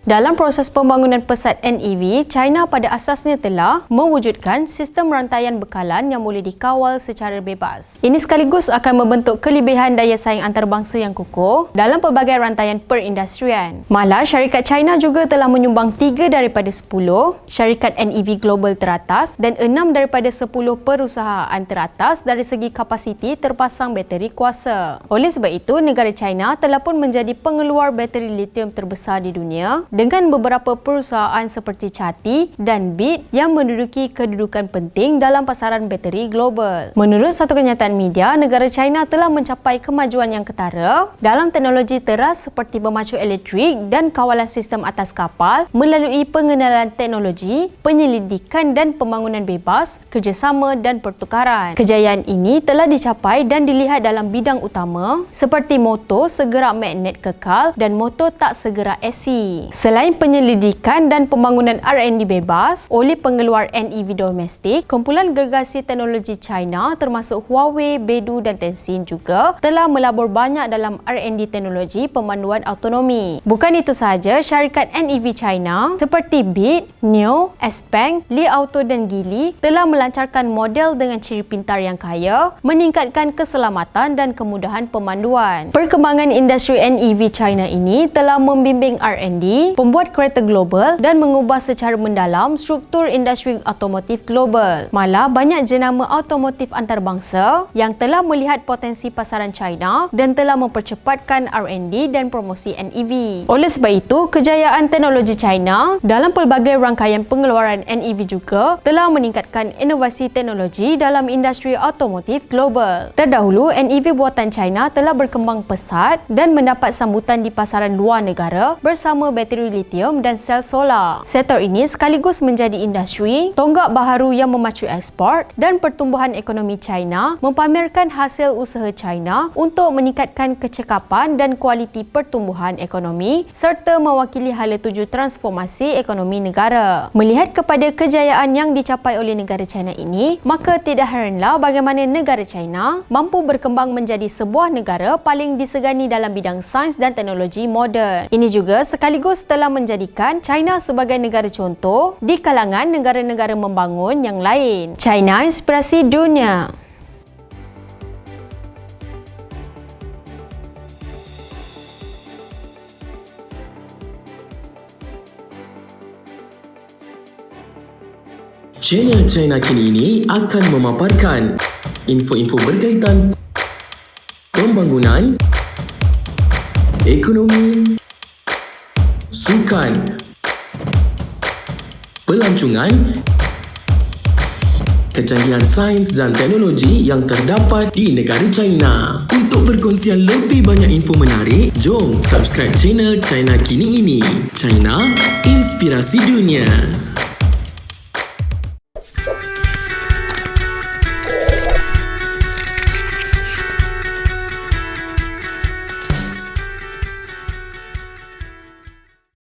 Dalam proses pembangunan pesat NEV, China pada asasnya telah mewujudkan sistem rantaian bekalan yang boleh dikawal secara bebas. Ini sekaligus akan membentuk kelebihan daya saing antarabangsa yang kukuh dalam pelbagai rantaian perindustrian. Malah, syarikat China juga telah menyumbang 3 daripada 10 syarikat NEV global teratas dan 6 daripada 10 perusahaan teratas dari segi kapasiti terpasang bateri kuasa. Oleh sebab itu, negara China telah pun menjadi pengeluar bateri litium terbesar di dunia dengan beberapa perusahaan seperti CATI dan BIT yang menduduki kedudukan penting dalam pasaran bateri global. Menurut satu kenyataan media, negara China telah mencapai kemajuan yang ketara dalam teknologi teras seperti pemacu elektrik dan kawalan sistem atas kapal melalui pengenalan teknologi, penyelidikan dan pembangunan bebas, kerjasama dan pertukaran. Kejayaan ini telah dicapai dan dilihat dalam bidang utama seperti motor segerak magnet kekal dan motor tak segerak AC. Selain penyelidikan dan pembangunan R&D bebas oleh pengeluar NEV domestik, kumpulan gergasi teknologi China termasuk Huawei, Beidou dan Tencent juga telah melabur banyak dalam R&D teknologi pemanduan autonomi. Bukan itu sahaja, syarikat NEV China seperti BIT, NIO, XPeng, Li Auto dan Geely telah melancarkan model dengan ciri pintar yang kaya, meningkatkan keselamatan dan kemudahan pemanduan. Perkembangan industri NEV China ini telah membimbing R&D, pembuat kereta global dan mengubah secara mendalam struktur industri automotif global. Malah banyak jenama automotif antarabangsa yang telah melihat potensi pasaran China dan telah mempercepatkan R&D dan promosi NEV. Oleh sebab itu, kejayaan teknologi China dalam pelbagai rangkaian pengeluaran NEV juga telah meningkatkan inovasi teknologi dalam industri automotif global. Terdahulu, NEV buatan China telah berkembang pesat dan mendapat sambutan di pasaran luar negara bersama bateri litium dan sel solar. Sektor ini sekaligus menjadi industri tonggak baharu yang memacu ekspor dan pertumbuhan ekonomi China, mempamerkan hasil usaha China untuk meningkatkan kecekapan dan kualiti pertumbuhan ekonomi serta mewakili hala tuju transformasi ekonomi negara. Melihat kepada kejayaan yang dicapai oleh negara China ini, maka tidak heranlah bagaimana negara China mampu berkembang menjadi sebuah negara paling disegani dalam bidang sains dan teknologi moden. Ini juga sekaligus telah menjadikan China sebagai negara contoh di kalangan negara-negara membangun yang lain. China inspirasi dunia. Channel China Kini ini akan memaparkan info-info berkaitan pembangunan, ekonomi, sukan, pelancongan, kecanggihan sains dan teknologi yang terdapat di negara China. Untuk perkongsian lebih banyak info menarik, jom subscribe channel China Kini ini. China, inspirasi dunia.